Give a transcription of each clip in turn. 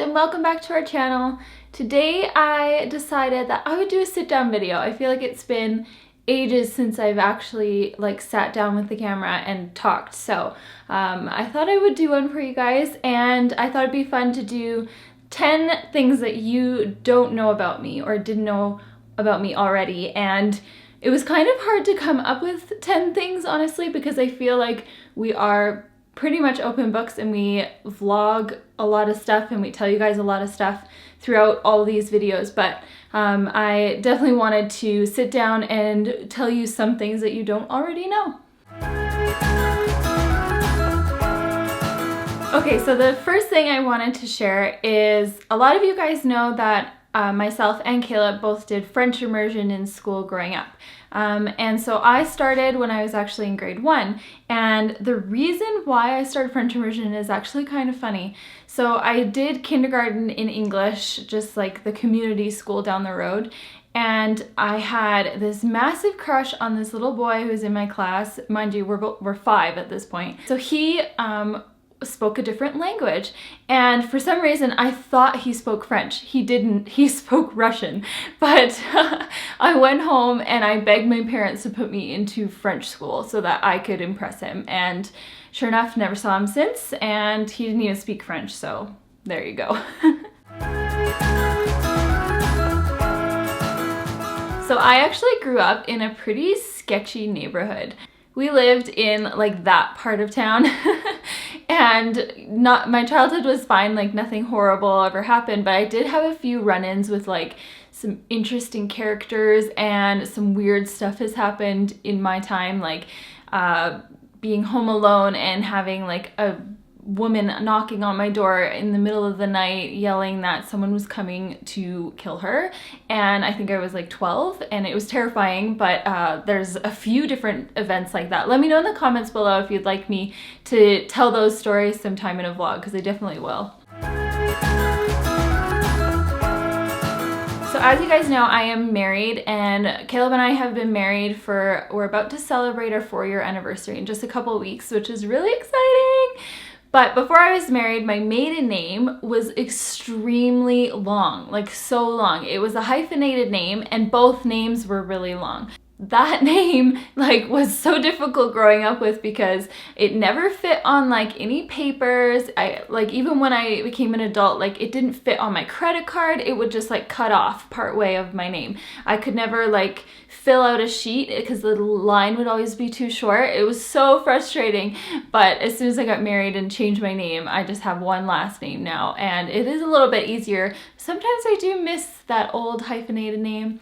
and welcome back to our channel. Today I decided that I would do a sit down video. I feel like it's been ages since I've actually sat down with the camera and talked, so I thought I would do one for you guys, and I thought it'd be fun to do 10 things that you don't know about me or didn't know about me already. And it was kind of hard to come up with 10 things, honestly, because I feel like we are pretty much open books and we vlog a lot of stuff and we tell you guys a lot of stuff throughout all of these videos, but I definitely wanted to sit down and tell you some things that you don't already know. Okay, so the first thing I wanted to share is a lot of you guys know that myself and Caleb both did French immersion in school growing up. And so I started when I was actually in grade 1. And the reason why I started French immersion is actually kind of funny. So I did kindergarten in English, just like the community school down the road. And I had this massive crush on this little boy who was in my class. Mind you, we're 5 at this point. So he spoke a different language, and for some reason I thought he spoke French. He didn't. He spoke Russian. But I went home and I begged my parents to put me into French school so that I could impress him, and sure enough, never saw him since, and he didn't even speak French, so there you go. So I actually grew up in a pretty sketchy neighborhood. We lived in that part of town and my childhood was fine, nothing horrible ever happened, but I did have a few run-ins with some interesting characters, and some weird stuff has happened in my time, being home alone and having a woman knocking on my door in the middle of the night yelling that someone was coming to kill her, and I think I was 12, and it was terrifying. But there's a few different events like that. Let me know in the comments below if you'd like me to tell those stories sometime in a vlog, because I definitely will. So as you guys know, I am married, and Caleb and I have been married we're about to celebrate our 4-year anniversary in just a couple of weeks, which is really exciting. But before I was married, my maiden name was extremely long, so long. It was a hyphenated name, and both names were really long. That name was so difficult growing up with because it never fit on any papers. Even when I became an adult, it didn't fit on my credit card. It would just cut off part way of my name. I could never fill out a sheet because the line would always be too short. It was so frustrating. But as soon as I got married and changed my name, I just have one last name now, and it is a little bit easier. Sometimes I do miss that old hyphenated name.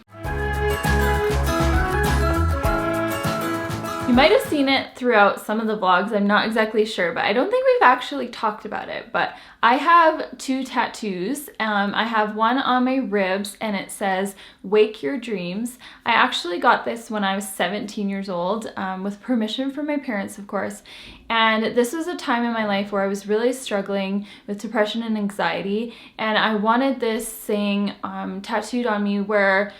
You might have seen it throughout some of the vlogs, I'm not exactly sure, but I don't think we've actually talked about it. But I have 2 tattoos. I have one on my ribs and it says, "Wake your dreams." I actually got this when I was 17 years old, with permission from my parents, of course. And this was a time in my life where I was really struggling with depression and anxiety, and I wanted this saying tattooed on me where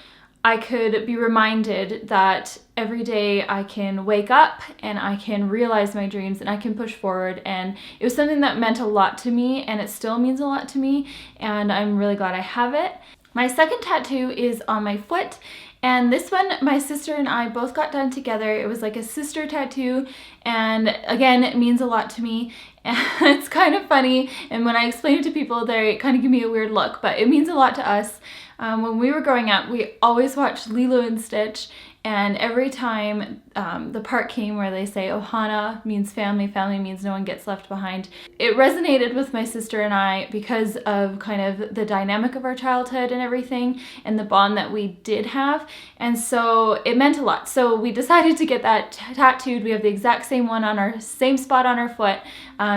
I could be reminded that every day I can wake up and I can realize my dreams and I can push forward. And it was something that meant a lot to me, and it still means a lot to me, and I'm really glad I have it. My second tattoo is on my foot, and this one my sister and I both got done together. It was a sister tattoo, and again, it means a lot to me. And it's kind of funny, and when I explain it to people, they kind of give me a weird look, but it means a lot to us. When we were growing up, we always watched Lilo and Stitch, and every time the part came where they say Ohana means family, family means no one gets left behind, it resonated with my sister and I because of kind of the dynamic of our childhood and everything, and the bond that we did have, and so it meant a lot. So we decided to get that tattooed. We have the exact same one on our same spot on our foot.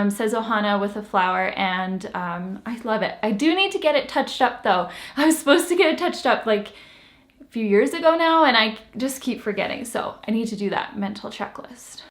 Says Ohana with a flower, and I love it. I do need to get it touched up though. I was supposed to get it touched up a few years ago now, and I just keep forgetting, so I need to do that mental checklist.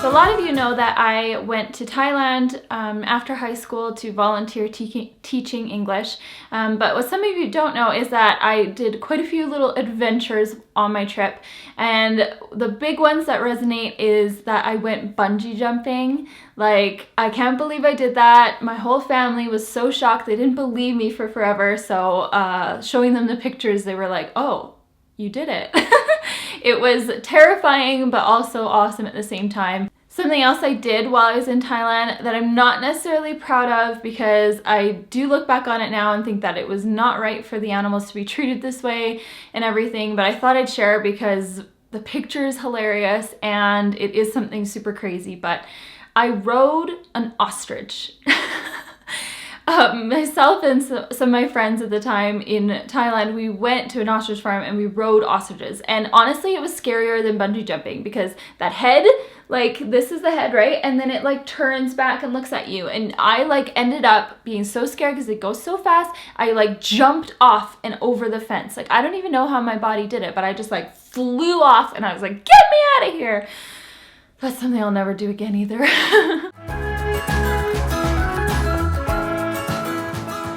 So a lot of you know that I went to Thailand after high school to volunteer teaching English, but what some of you don't know is that I did quite a few little adventures on my trip, and the big ones that resonate is that I went bungee jumping. Like, I can't believe I did that. My whole family was so shocked. They didn't believe me for forever, so showing them the pictures, they were like, oh, you did it. It was terrifying, but also awesome at the same time. Something else I did while I was in Thailand that I'm not necessarily proud of, because I do look back on it now and think that it was not right for the animals to be treated this way and everything, but I thought I'd share because the picture is hilarious and it is something super crazy. But I rode an ostrich. Myself and some of my friends at the time in Thailand, we went to an ostrich farm and we rode ostriches. And honestly, it was scarier than bungee jumping, because that head, like, this is the head, right? And then it like turns back and looks at you. And I like ended up being so scared because it goes so fast. I like jumped off and over the fence. Like, I don't even know how my body did it, but I just like flew off and I was like, get me out of here. That's something I'll never do again either.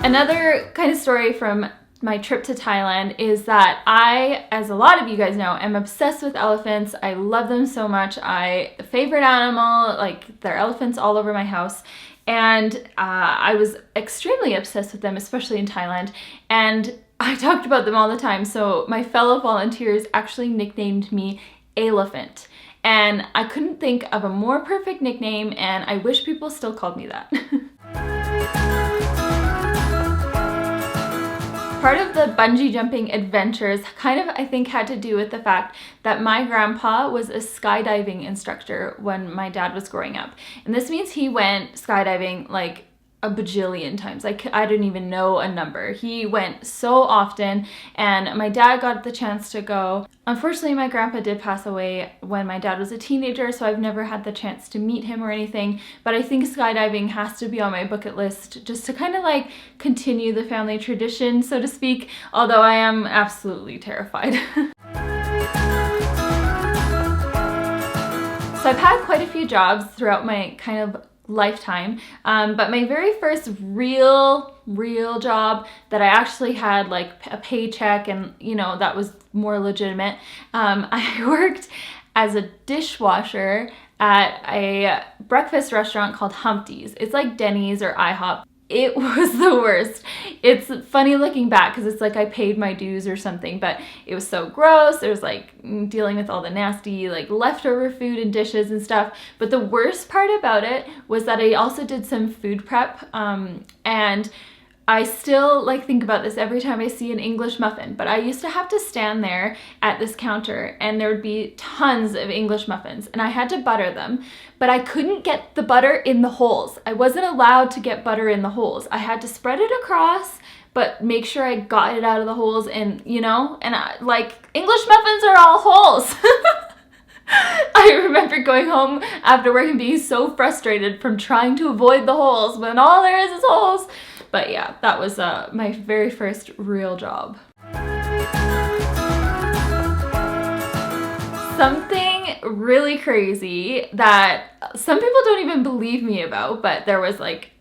Another kind of story from my trip to Thailand is that I, as a lot of you guys know, am obsessed with elephants. I love them so much. The favorite animal, like, there are elephants all over my house. And I was extremely obsessed with them, especially in Thailand. And I talked about them all the time. So my fellow volunteers actually nicknamed me Elephant. And I couldn't think of a more perfect nickname, and I wish people still called me that. Part of the bungee jumping adventures kind of, I think, had to do with the fact that my grandpa was a skydiving instructor when my dad was growing up. And this means he went skydiving like a bajillion times. Like, I don't even know a number. He went so often, and my dad got the chance to go. Unfortunately, my grandpa did pass away when my dad was a teenager, so I've never had the chance to meet him or anything, but I think skydiving has to be on my bucket list just to kind of like continue the family tradition, so to speak, although I am absolutely terrified. So I've had quite a few jobs throughout my kind of lifetime, but my very first real job that I actually had like a paycheck and, you know, that was more legitimate, I worked as a dishwasher at a breakfast restaurant called Humpty's. It's like Denny's or IHOP. It was the worst. It's funny looking back because it's like I paid my dues or something, but it was so gross. There was like dealing with all the nasty like leftover food and dishes and stuff. But the worst part about it was that I also did some food prep, and I still like think about this every time I see an English muffin, but I used to have to stand there at this counter and there would be tons of English muffins and I had to butter them, but I couldn't get the butter in the holes. I wasn't allowed to get butter in the holes. I had to spread it across, but make sure I got it out of the holes, and you know, and like, English muffins are all holes. I remember going home after work and being so frustrated from trying to avoid the holes when all there is holes. But yeah, that was my very first real job. Something really crazy that some people don't even believe me about, but there was like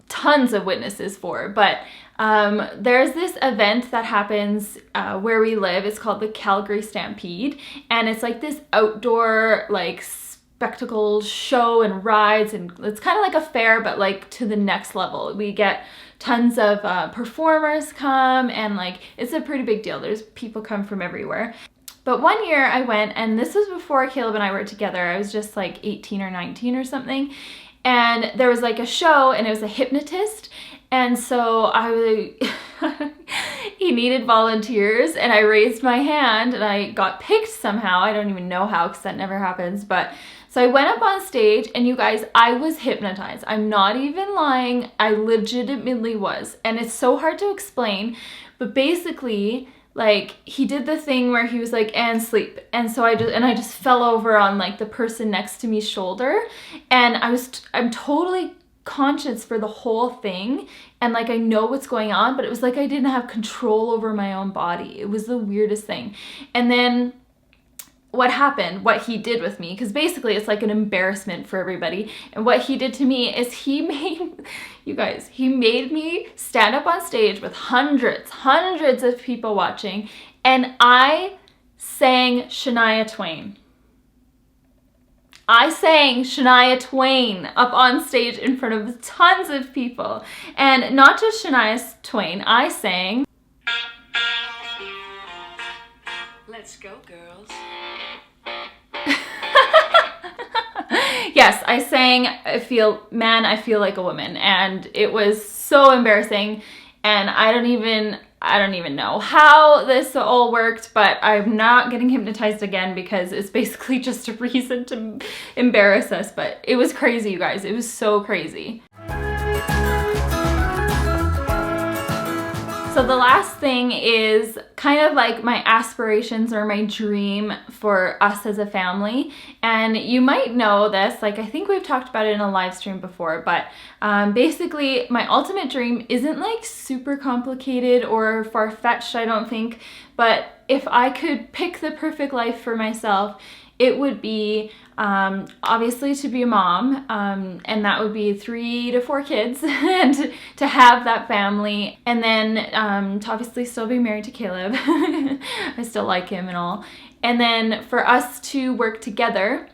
tons of witnesses for. But there's this event that happens where we live. It's called the Calgary Stampede, and it's like this outdoor like spectacle show and rides, and it's kind of like a fair, but like to the next level. We get tons of performers come, and like, it's a pretty big deal. There's people come from everywhere. But one year I went, and this was before Caleb and I were together. I was just like 18 or 19 or something. And there was like a show, and it was a hypnotist. And so he needed volunteers, and I raised my hand and I got picked somehow. I don't even know how, because that never happens. But so I went up on stage, and you guys, I was hypnotized. I'm not even lying. I legitimately was. And it's so hard to explain, but basically, like, he did the thing where he was like, and sleep. And so I just fell over on like the person next to me's shoulder, and I'm totally conscious for the whole thing, and like I know what's going on, but it was like I didn't have control over my own body. It was the weirdest thing. And then what happened, what he did with me, because basically it's like an embarrassment for everybody. And what he did to me is he made, you guys, he made me stand up on stage with hundreds of people watching, and I sang Shania Twain. I sang Shania Twain up on stage in front of tons of people. And not just Shania Twain, I sang Let's Go Girls. Yes, I sang I feel like a woman, and it was so embarrassing, and I don't even know how this all worked, but I'm not getting hypnotized again because it's basically just a reason to embarrass us. But it was crazy, you guys. It was so crazy. So the last thing is kind of like my aspirations or my dream for us as a family. And you might know this, like I think we've talked about it in a live stream before, but basically my ultimate dream isn't like super complicated or far-fetched, I don't think, but if I could pick the perfect life for myself, it would be obviously to be a mom, and that would be 3 to 4 kids, and to have that family, and then to obviously still be married to Caleb. I still like him and all. And then for us to work together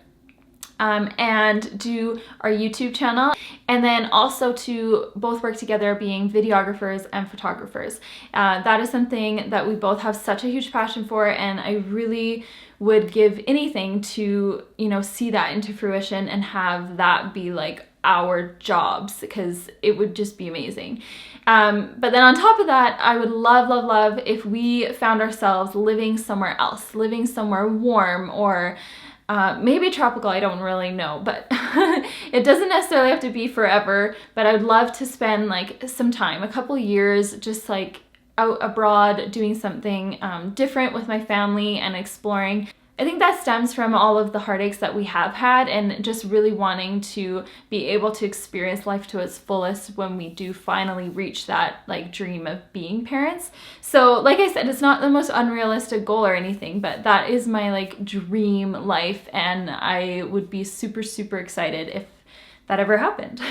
and do our YouTube channel, and then also to both work together being videographers and photographers. That is something that we both have such a huge passion for, and I really would give anything to, you know, see that into fruition and have that be like our jobs, because it would just be amazing. But then on top of that, I would love if we found ourselves living somewhere else, living somewhere warm or maybe tropical, I don't really know, but it doesn't necessarily have to be forever. But I would love to spend like some time, a couple years, just like out abroad doing something different with my family and exploring. I think that stems from all of the heartaches that we have had, and just really wanting to be able to experience life to its fullest when we do finally reach that like dream of being parents. So like I said, it's not the most unrealistic goal or anything, but that is my like dream life, and I would be super excited if that ever happened.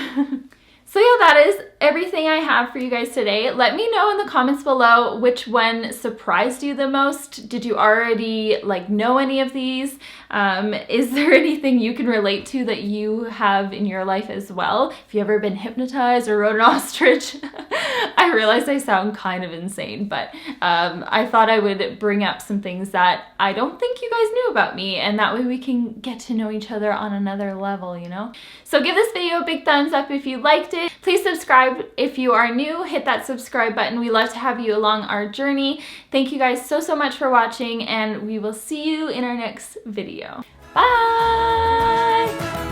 So yeah, that is everything I have for you guys today. Let me know in the comments below which one surprised you the most. Did you already like know any of these? Is there anything you can relate to that you have in your life as well? If you ever been hypnotized or rode an ostrich? I realize I sound kind of insane, but I thought I would bring up some things that I don't think you guys knew about me, and that way we can get to know each other on another level, you know? So give this video a big thumbs up if you liked it. Please subscribe if you are new. Hit that subscribe button. We love to have you along our journey. Thank you guys so much for watching, and we will see you in our next video. Bye!